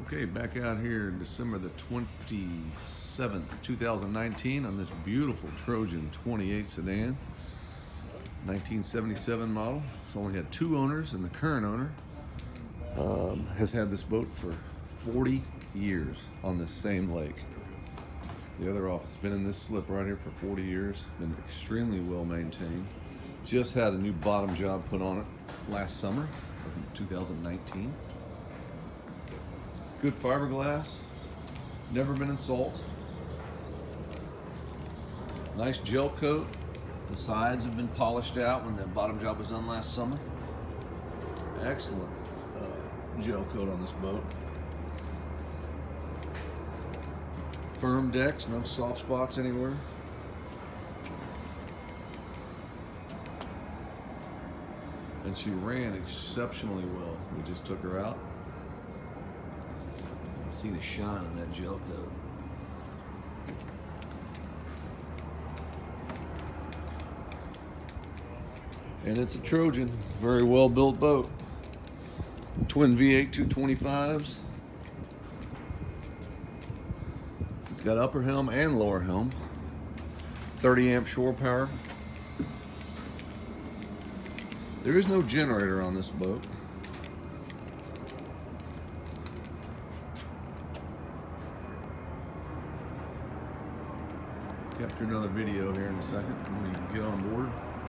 Okay, back out here December the 27th, 2019 on this beautiful Trojan 28 sedan, 1977 model. It's only had 2 owners, and the current owner has had this boat for 40 years on this same lake. The other office has been in this slip right here for 40 years, been extremely well maintained. Just had a new bottom job put on it last summer of 2019. Good fiberglass, never been in salt. Nice gel coat. The sides have been polished out when the bottom job was done last summer. Excellent gel coat on this boat. Firm decks, no soft spots anywhere. And she ran exceptionally well. We just took her out. See the shine on that gel coat. And it's a Trojan, very well built boat. Twin V8 225s. It's got upper helm and lower helm. 30 amp shore power. There is no generator on this boat. Capture another video here in a second when we get on board.